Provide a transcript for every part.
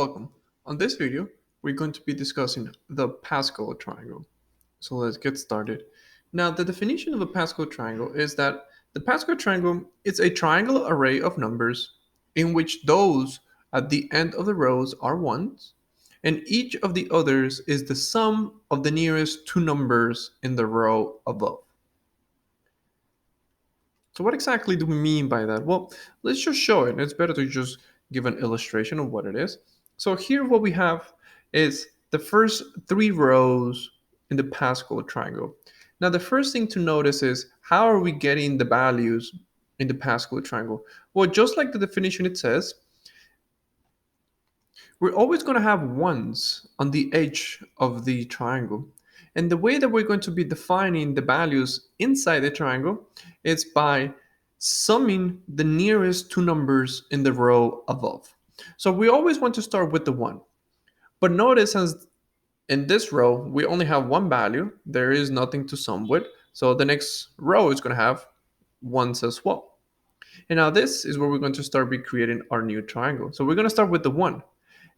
Welcome. On this video, we're going to be discussing the Pascal triangle. So let's get started. Now, the definition of a Pascal triangle is that the Pascal triangle is a triangular array of numbers in which those at the end of the rows are ones, and each of the others is the sum of the nearest two numbers in the row above. So what exactly do we mean by that? Well, let's just show it. It's better to just give an illustration of what it is. So here what we have is the first three rows in the Pascal triangle. Now the first thing to notice is how are we getting the values in the Pascal triangle? Well, just like the definition it says, we're always going to have ones on the edge of the triangle. And the way that we're going to be defining the values inside the triangle is by summing the nearest two numbers in the row above. So we always want to start with the 1. But notice as in this row, we only have one value. There is nothing to sum with. So the next row is going to have ones as well. And now this is where we're going to start recreating our new triangle. So we're going to start with the 1.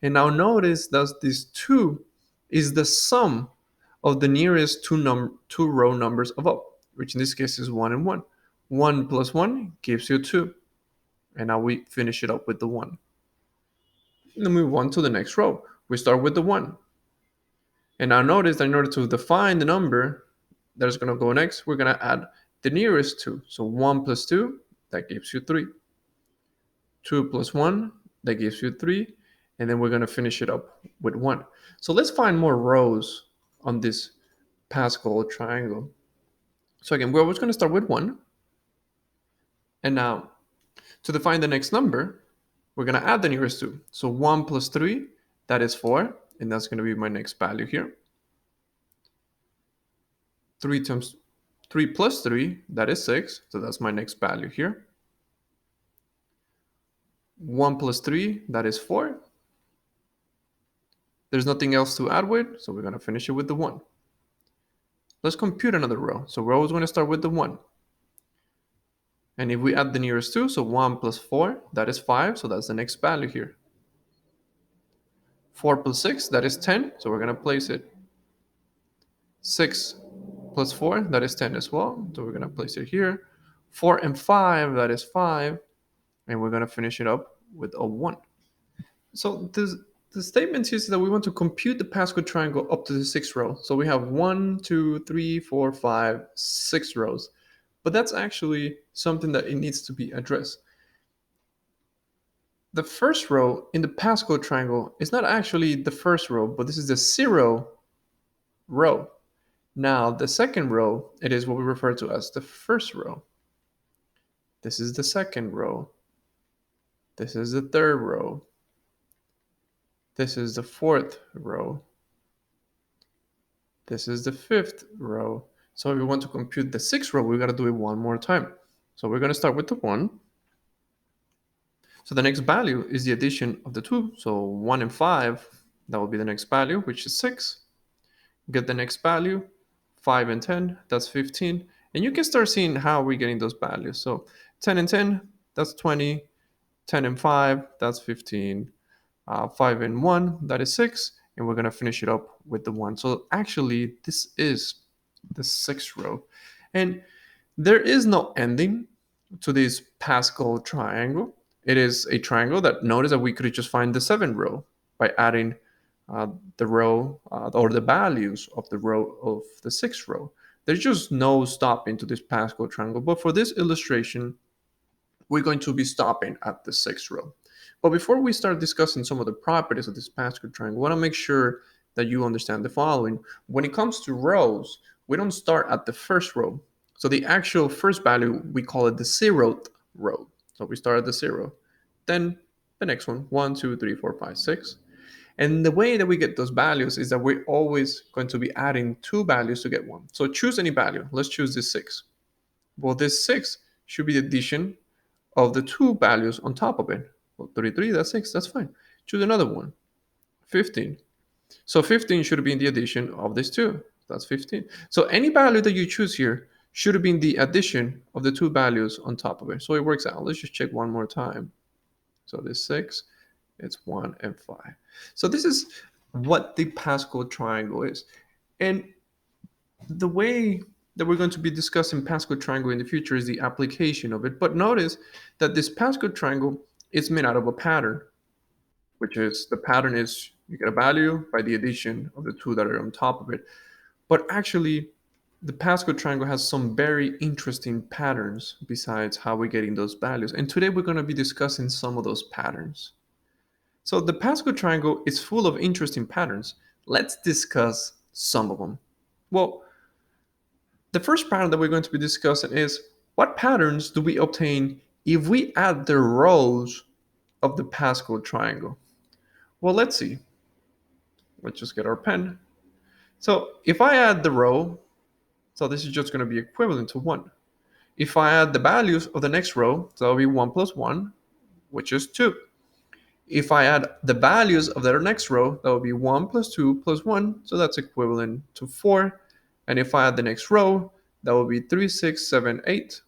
And now notice that this 2 is the sum of the nearest two row numbers above, which in this case is 1 and 1. 1 plus 1 gives you 2. And now we finish it up with the 1. And then move on to the next row. We start with the 1. And now notice that in order to define the number that is going to go next, we're going to add the nearest 2. So 1 plus 2, that gives you 3. 2 plus 1, that gives you 3. And then we're going to finish it up with 1. So let's find more rows on this Pascal triangle. So again, we're always going to start with 1. And now, to define the next number, we're going to add the nearest 2. So 1 plus 3, that is 4. And that's going to be my next value here. 3 plus 3, that is 6. So that's my next value here. 1 plus 3, that is 4. There's nothing else to add with, so we're going to finish it with the 1. Let's compute another row. So we're always going to start with the 1. And if we add the nearest 2, so 1 plus 4, that is 5. So that's the next value here. 4 plus 6, that is 10. So we're going to place it. 6 plus 4, that is 10 as well. So we're going to place it here. 4 and 5, that is 5. And we're going to finish it up with a 1. So the statement is that we want to compute the Pascal triangle up to the 6th row. So we have 1, 2, 3, 4, 5, 6 rows. But that's actually something that it needs to be addressed. The first row in the Pascal triangle is not actually the first row, but this is the 0 row. Now, the second row, it is what we refer to as the first row. This is the second row. This is the third row. This is the fourth row. This is the fifth row. So if we want to compute the 6th row, we got to do it one more time. So we're going to start with the 1. So the next value is the addition of the 2. So 1 and 5, that will be the next value, which is 6. Get the next value, 5 and 10, that's 15. And you can start seeing how we're getting those values. So 10 and 10, that's 20. 10 and 5, that's 15. 5 and 1, that is 6. And we're going to finish it up with the 1. So actually, this is the 6th row. And there is no ending to this Pascal triangle. It is a triangle that notice that we could just find the 7th row by adding the row or the values of the row of the 6th row. There's just no stopping to this Pascal triangle. But for this illustration, we're going to be stopping at the 6th row. But before we start discussing some of the properties of this Pascal triangle, I want to make sure that you understand the following. When it comes to rows, we don't start at the first row. So the actual first value, we call it the 0th row. So we start at the 0. Then the next one, 1, 2, 3, 4, 5, 6. And the way that we get those values is that we're always going to be adding 2 values to get 1. So choose any value. Let's choose this 6. Well, this 6 should be the addition of the 2 values on top of it. Well, 33, that's 6, that's fine. Choose another one, 15. So 15 should be in the addition of these 2. That's 15. So any value that you choose here should have been the addition of the 2 values on top of it. So it works out. Let's just check one more time. So this 6 It's 1 and 5. So this is what the Pascal triangle is. And the way that we're going to be discussing Pascal triangle in the future is the application of it. But notice that this Pascal triangle is made out of a pattern, which is the pattern is you get a value by the addition of the two that are on top of it. But actually, the Pascal triangle has some very interesting patterns besides how we're getting those values. And today we're going to be discussing some of those patterns. So the Pascal triangle is full of interesting patterns. Let's discuss some of them. Well, the first pattern that we're going to be discussing is what patterns do we obtain if we add the rows of the Pascal triangle? Well, let's see. Let's just get our pen. So if I add the row, so this is just going to be equivalent to 1. If I add the values of the next row, so that'll be 1 plus 1, which is 2. If I add the values of the next row, that will be 1 plus 2 plus 1, so that's equivalent to 4. And if I add the next row, that will be 3, 6, 7, 8.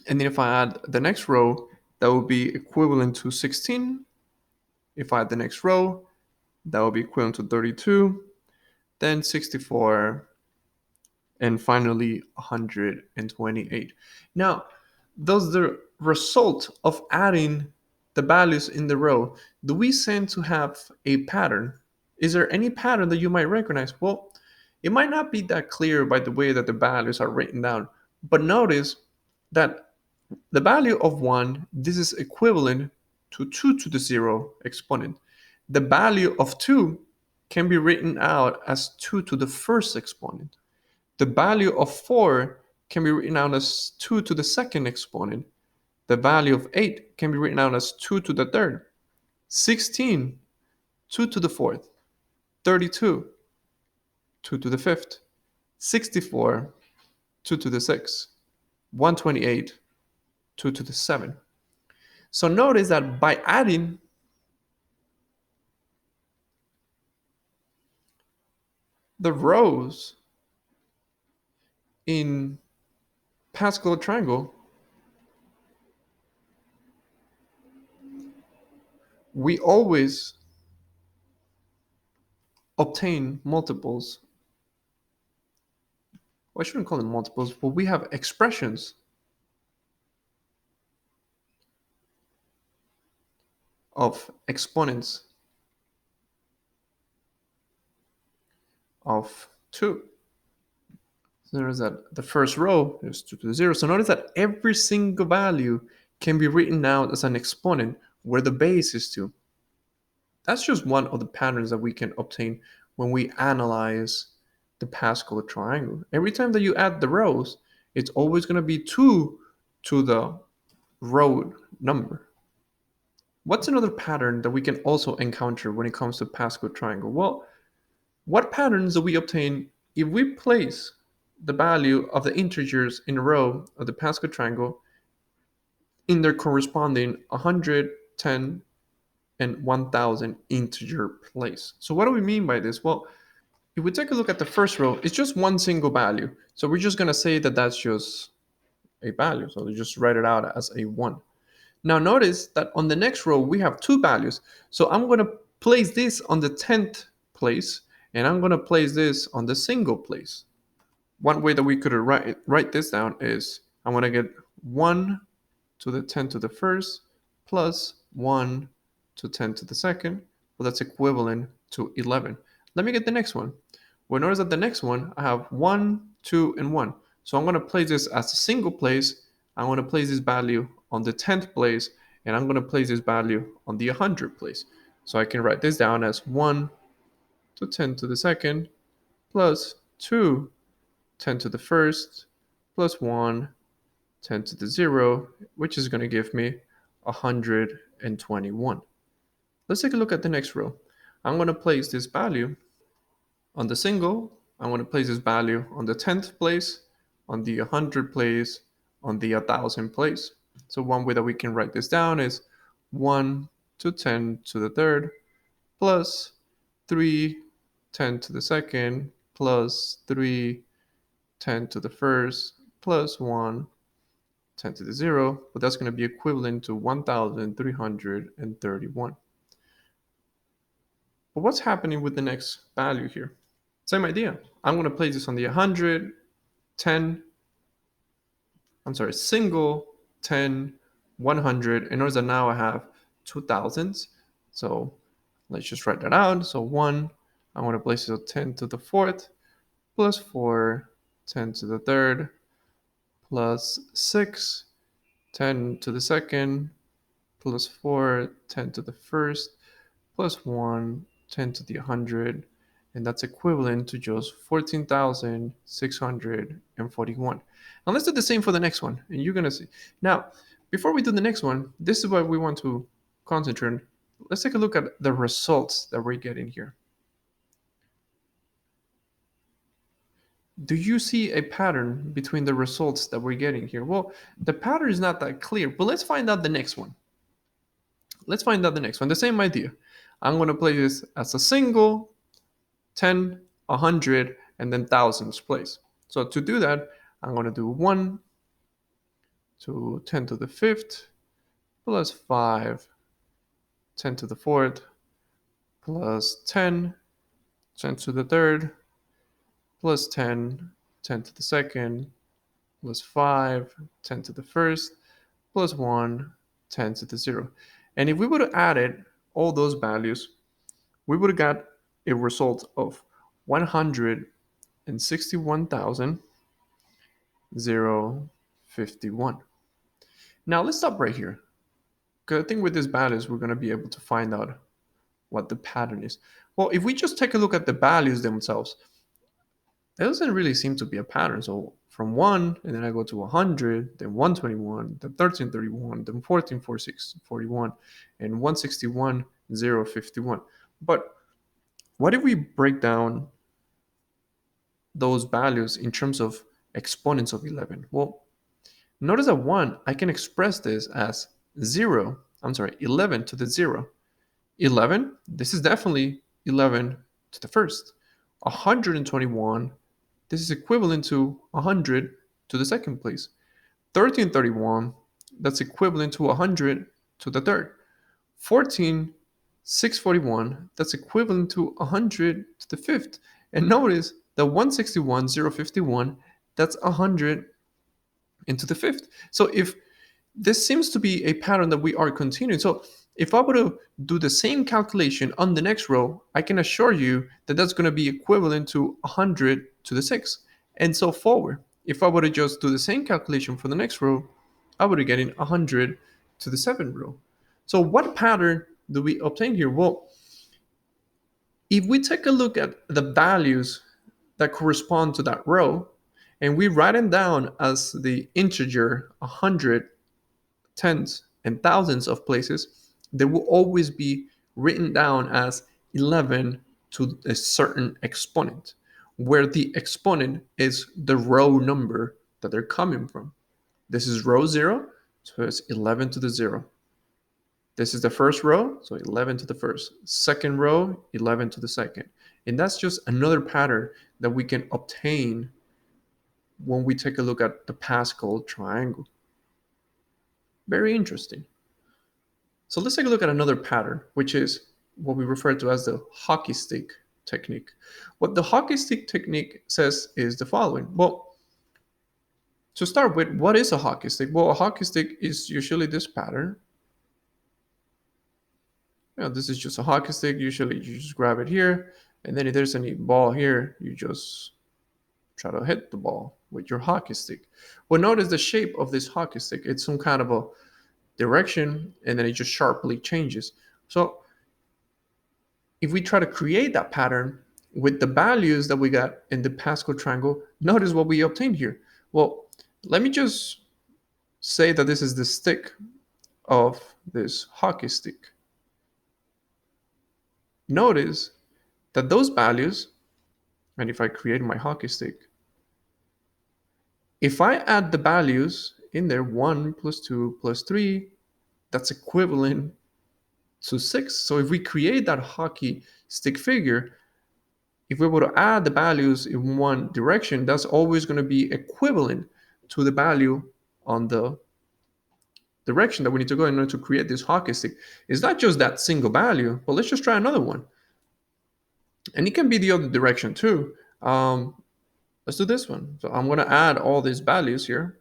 And then if I add the next row, that will be equivalent to 16. If I add the next row, that will be equivalent to 32, then 64, and finally 128. Now, does the result of adding the values in the row, do we tend to have a pattern? Is there any pattern that you might recognize? Well, it might not be that clear by the way that the values are written down, but notice that the value of 1, this is equivalent to 2 to the 0 exponent. The value of 2 can be written out as 2 to the first exponent. The value of 4 can be written out as 2 to the second exponent. The value of 8 can be written out as 2 to the third. 16, 2 to the fourth. 32, 2 to the fifth. 64, 2 to the sixth. 128, 2 to the seventh. So notice that by adding the rows in Pascal triangle, we always obtain multiples. Well, I shouldn't call them multiples, but we have expressions of exponents of 2. So notice that the first row is 2 to the 0. So notice that every single value can be written out as an exponent where the base is 2. That's just one of the patterns that we can obtain when we analyze the Pascal triangle. Every time that you add the rows, it's always going to be 2 to the row number. What's another pattern that we can also encounter when it comes to Pascal triangle? Well, what patterns do we obtain if we place the value of the integers in a row of the Pascal triangle in their corresponding 100, 10, and 1000 integer place? So what do we mean by this? Well, if we take a look at the first row, it's just one single value. So we're just going to say that that's just a value. So we just write it out as a 1. Now notice that on the next row, we have two values. So I'm going to place this on the 10th place, and I'm going to place this on the single place. One way that we could write this down is I'm going to get 1 to the 10 to the first plus 1 to 10 to the second. Well, that's equivalent to 11. Let me get the next one. Well, notice that the next one, I have 1, 2, and 1. So I'm going to place this as a single place. I'm going to place this value on the 10th place, and I'm going to place this value on the 100th place. So I can write this down as 1 to 10 to the second plus 2 10 to the first plus 1 10 to the 0, which is going to give me 121. Let's take a look at the next row. I'm going to place this value on the single. I'm going to place this value on the 10th place, on the 100th place, on the 1000th place. So one way that we can write this down is 1 to 10 to the third plus 3 10 to the second plus 3 10 to the first plus 1 10 to the 0, but that's going to be equivalent to 1,331. But what's happening with the next value here? Same idea. I'm going to place this on the 100, 10, I'm sorry, single, 10, 100. And notice that now I have 2,000s. So let's just write that out. So 1, I want to place it at 10 to the 4th, plus 4, 10 to the 3rd, plus 6, 10 to the 2nd, plus 4, 10 to the 1st, plus 1, 10 to the 100, and that's equivalent to just 14,641. Now let's do the same for the next one, and you're going to see. Now, before we do the next one, this is what we want to concentrate on. Let's take a look at the results that we're getting here. Do you see a pattern between the results that we're getting here? Well, the pattern is not that clear, but let's find out the next one. Let's find out the next one. The same idea. I'm going to play this as a single, 10, 100, and then thousands place. So to do that, I'm going to do 1 to 10 to the 5th, plus 5, 10 to the 4th, plus 10, 10 to the 3rd, plus 10, 10 to the 2nd, plus 5, 10 to the 1st, plus 1, 10 to the 0. And if we would have added all those values, we would have got a result of 161,051. Now let's stop right here. Because I think with these values, we're going to be able to find out what the pattern is. Well, if we just take a look at the values themselves, there doesn't really seem to be a pattern. So from 1, and then I go to 100, then 121, then 1331, then 1441, and 161,051. But what if we break down those values in terms of exponents of 11? Well, notice that 1, I can express this as 11 to the 0. 11, this is definitely 11 to the 1st. 121, this is equivalent to 100 to the 2nd place. 1331, that's equivalent to 100 to the 3rd. 14,641, that's equivalent to 100 to the 5th. And notice that 161,051, that's 100 into the 5th. So if this seems to be a pattern that we are continuing. So if I were to do the same calculation on the next row, I can assure you that that's going to be equivalent to 100 to the 6th, and so forward. If I were to just do the same calculation for the next row, I would be getting 100 to the 7th row. So what pattern do we obtain here? Well, if we take a look at the values that correspond to that row, and we write them down as the integer 100, tens, and thousands of places, they will always be written down as 11 to a certain exponent, where the exponent is the row number that they're coming from. This is row 0, so it's 11 to the 0. This is the first row, so 11 to the 1st. Second row, 11 to the 2nd. And that's just another pattern that we can obtain when we take a look at the Pascal triangle. Very interesting. So let's take a look at another pattern, which is what we refer to as the hockey stick technique. What the hockey stick technique says is the following. Well, to start with, what is a hockey stick? Well, a hockey stick is usually this pattern. This is just a hockey stick. Usually you just grab it here, and then if there's any ball here, you just try to hit the ball with your hockey stick. Well, notice the shape of this hockey stick. It's some kind of a direction, and then it just sharply changes. So if we try to create that pattern with the values that we got in the Pascal triangle, notice what we obtained here. Well, let me just say that this is the stick of this hockey stick. Notice that those values, and if I create my hockey stick, if I add the values in there, 1 plus 2 plus 3, that's equivalent to 6. So if we create that hockey stick figure, if we were to add the values in one direction, that's always going to be equivalent to the value on the direction that we need to go in order to create this hockey stick is not just that single value, but let's just try another one. And it can be the other direction too. Let's do this one. So I'm going to add all these values here.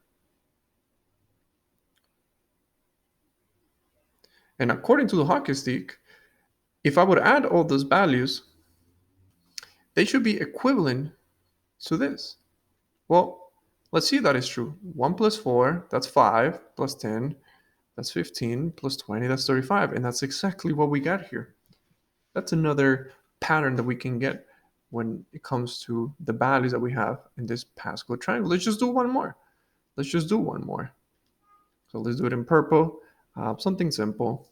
And according to the hockey stick, if I would add all those values, they should be equivalent to this. Well, let's see if that is true. 1 plus 4, that's 5, plus 10, that's 15, plus 20, that's 35. And that's exactly what we got here. That's another pattern that we can get when it comes to the values that we have in this Pascal triangle. Let's just do one more. Let's just do one more. So let's do it in purple. Something simple.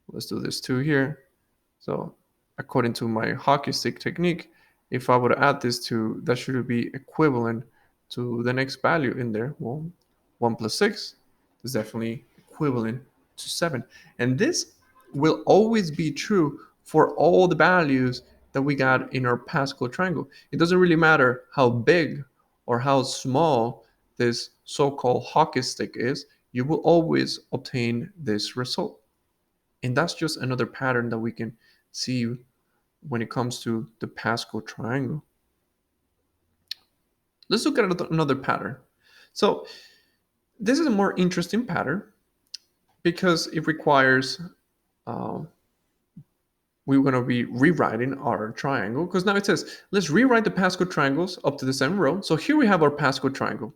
Let's do this 2 here. So according to my hockey stick technique, if I would add this to, that should be equivalent to the next value in there. Well, 1 plus 6 is definitely equivalent to 7. And this will always be true for all the values that we got in our Pascal triangle. It doesn't really matter how big or how small this so-called hockey stick is, you will always obtain this result. And that's just another pattern that we can see when it comes to the Pascal triangle. Let's look at another pattern. So this is a more interesting pattern because it requires, we're going to be rewriting our triangle, because now it says, let's rewrite the Pascal triangles up to the 7th row. So here we have our Pascal triangle.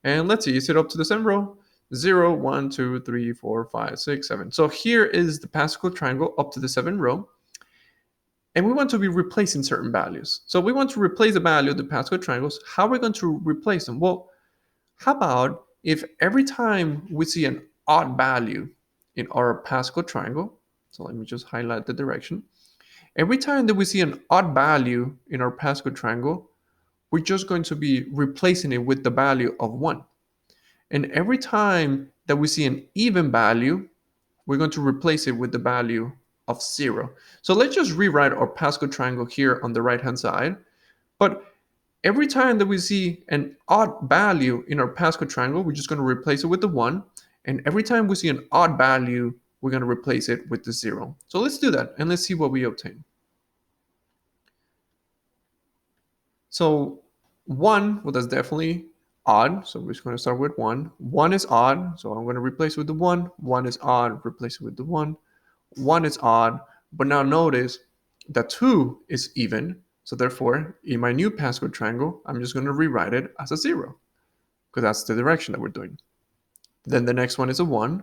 And let's see, is it up to the 7th row? 0, 1, 2, 3, 4, 5, 6, 7. So here is the Pascal triangle up to the 7th row. And we want to be replacing certain values. So we want to replace the value of the Pascal triangles. How are we going to replace them? Well, how about if every time we see an odd value in our Pascal triangle, so let me just highlight the direction. Every time that we see an odd value in our Pascal triangle, we're just going to be replacing it with the value of 1. And every time that we see an even value, we're going to replace it with the value of 0. So let's just rewrite our Pascal triangle here on the right hand side. But every time that we see an odd value in our Pascal triangle, we're just going to replace it with the 1. And every time we see an odd value, we're going to replace it with the 0. So let's do that and let's see what we obtain. So 1, well, that's definitely odd. So we're just going to start with 1. 1 is odd. So I'm going to replace it with the 1. 1 is odd. Replace it with the 1. 1 is odd. But now notice that 2 is even. So therefore, in my new Pascal triangle, I'm just going to rewrite it as a 0, because that's the direction that we're doing. Then the next one is a 1.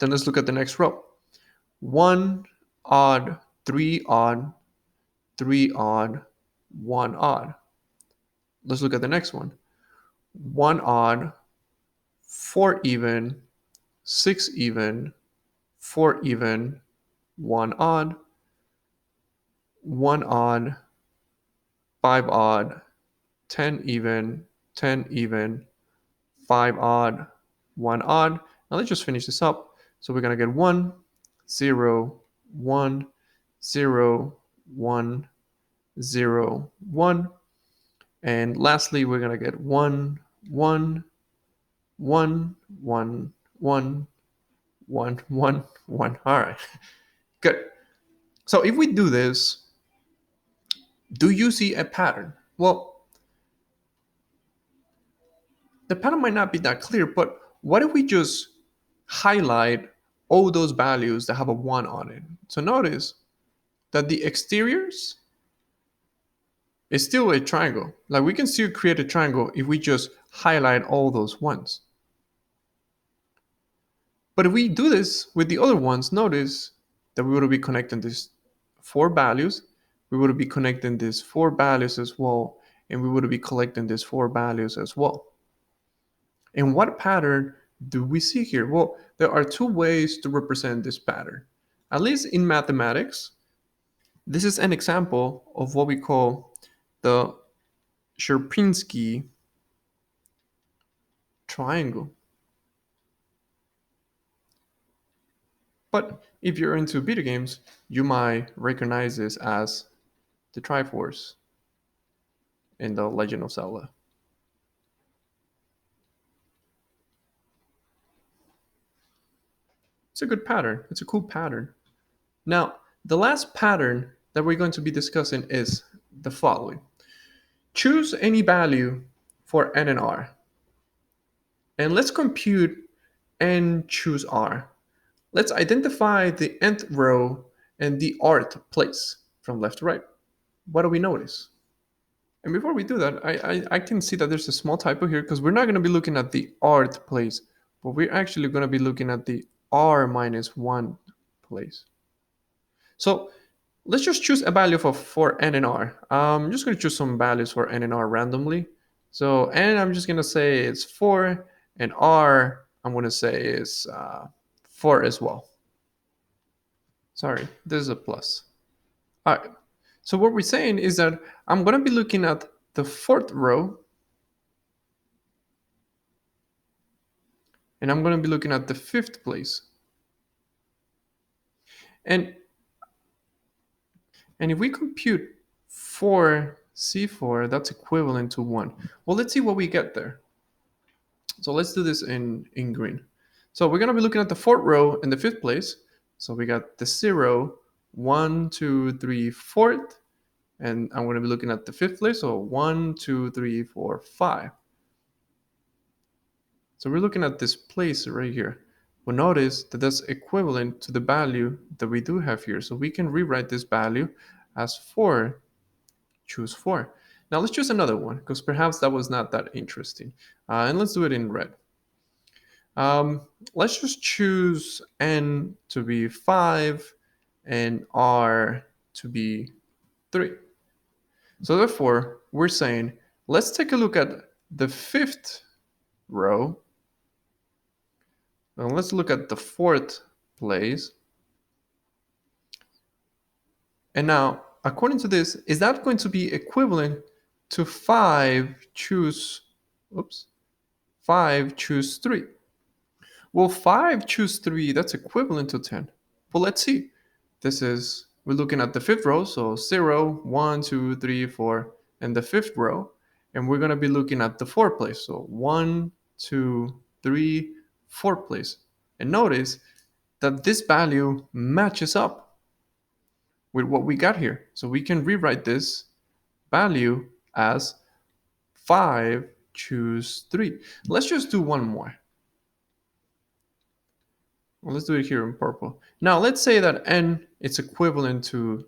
Then let's look at the next row. 1 odd, 3 odd, 3 odd, 1 odd. Let's look at the next one. 1 odd, 4 even, 6 even, 4 even, 1 odd, 1 odd, 5 odd, 10 even, 10 even, 5 odd, 1 odd. Now let's just finish this up. So we're going to get 1, 0, 1, 0, 1, 0, 1. And lastly, we're going to get 1, 1, 1, 1, 1, 1, 1, 1. All right, good. So if we do this, do you see a pattern? Well, the pattern might not be that clear, but what if we just highlight all those values that have a 1 on it? So notice that the exteriors is still a triangle. Like we can still create a triangle if we just highlight all those ones. But if we do this with the other ones, notice that we would be connecting these 4 values. We would be connecting these 4 values as well. And we would be collecting these 4 values as well. And what pattern do we see here? Well, there are 2 ways to represent this pattern. At least in mathematics, this is an example of what we call the Sierpinski triangle. But if you're into video games, you might recognize this as the Triforce in the Legend of Zelda. It's a good pattern. It's a cool pattern. Now, the last pattern that we're going to be discussing is the following. Choose any value for n and r. And let's compute n choose r. Let's identify the nth row and the rth place from left to right. What do we notice? And before we do that, I can see that there's a small typo here because we're not going to be looking at the rth place, but we're actually going to be looking at the r minus 1 place. So let's just choose a value for n and r. I'm just going to choose some values for n and r randomly. So n, I'm just going to say it's 4, and r, I'm going to say is 4 as well. Sorry, this is a plus. All right. So what we're saying is that I'm going to be looking at the fourth row, and I'm going to be looking at the fifth place. And if we compute 4c4, that's equivalent to 1. Well, let's see what we get there. So let's do this in green. So we're going to be looking at the fourth row in the fifth place. So we got the 0, 1, 2, 3, fourth. And I'm going to be looking at the fifth place. So 1, 2, 3, 4, 5. So we're looking at this place right here. Well, notice that that's equivalent to the value that we do have here. So we can rewrite this value as 4, choose 4. Now let's choose another one because perhaps that was not that interesting. And let's do it in red. Let's just choose n to be 5 and r to be 3. So therefore, we're saying, let's take a look at the fifth row. And let's look at the fourth place. And now, according to this, is that going to be equivalent to 5 choose 3? Well, 5 choose 3, that's equivalent to 10. Well, let's see. We're looking at the fifth row, so 0, 1, 2, 3, 4, and the fifth row. And we're going to be looking at the fourth place, so 1, 2, 3, fourth place. And notice that this value matches up with what we got here. So we can rewrite this value as 5 choose 3. Let's just do one more. Well, let's do it here in purple. Now let's say that n is equivalent to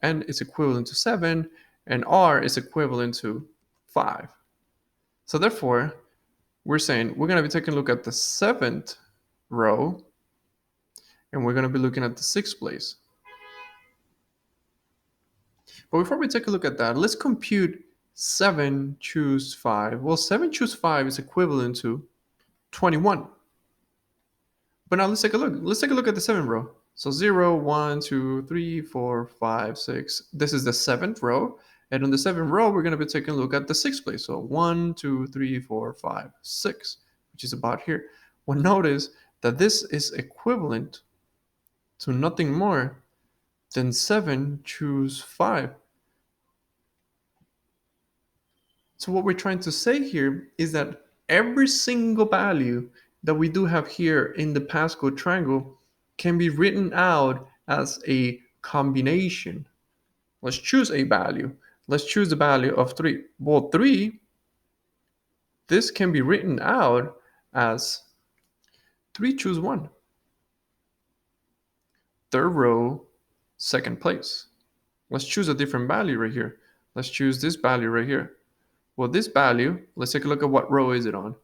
n is equivalent to 7 and r is equivalent to 5. So therefore, we're saying we're going to be taking a look at the seventh row and we're going to be looking at the sixth place. But before we take a look at that, let's compute 7 choose 5. Well, 7 choose 5 is equivalent to 21. But now let's take a look. Let's take a look at the seventh row. So 0, 1, 2, 3, 4, 5, 6. This is the seventh row. And on the seventh row, we're going to be taking a look at the sixth place. So 1, 2, 3, 4, 5, 6, which is about here. Well, notice that this is equivalent to nothing more than 7 choose 5. So what we're trying to say here is that every single value that we do have here in the Pascal triangle can be written out as a combination. Let's choose a value. Let's choose the value of 3. Well, 3, this can be written out as 3 choose 1. Third row, second place. Let's choose a different value right here. Let's choose this value right here. Well, this value, let's take a look at what row is it on.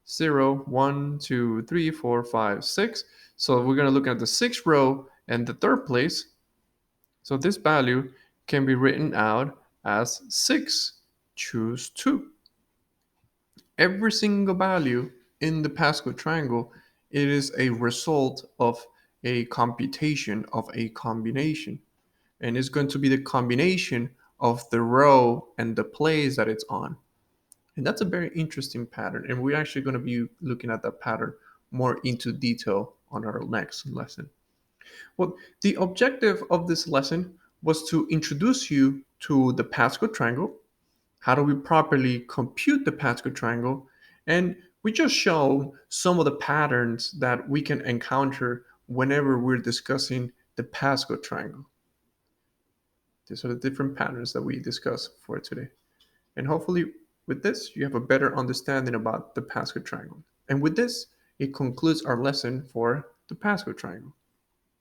0, 1, 2, 3, 4, 5, 6. So we're going to look at the sixth row and the third place. So this value can be written out as 6 choose 2. Every single value in the Pascal triangle, it is a result of a computation of a combination. And it's going to be the combination of the row and the place that it's on. And that's a very interesting pattern. And we're actually going to be looking at that pattern more into detail on our next lesson. Well, the objective of this lesson was to introduce you to the Pascal triangle. How do we properly compute the Pascal triangle? And We just show some of the patterns that we can encounter whenever we're discussing the Pascal triangle. These are the different patterns that we discuss for today. And hopefully, with this, you have a better understanding about the Pascal triangle. And with this, it concludes our lesson for the Pascal triangle.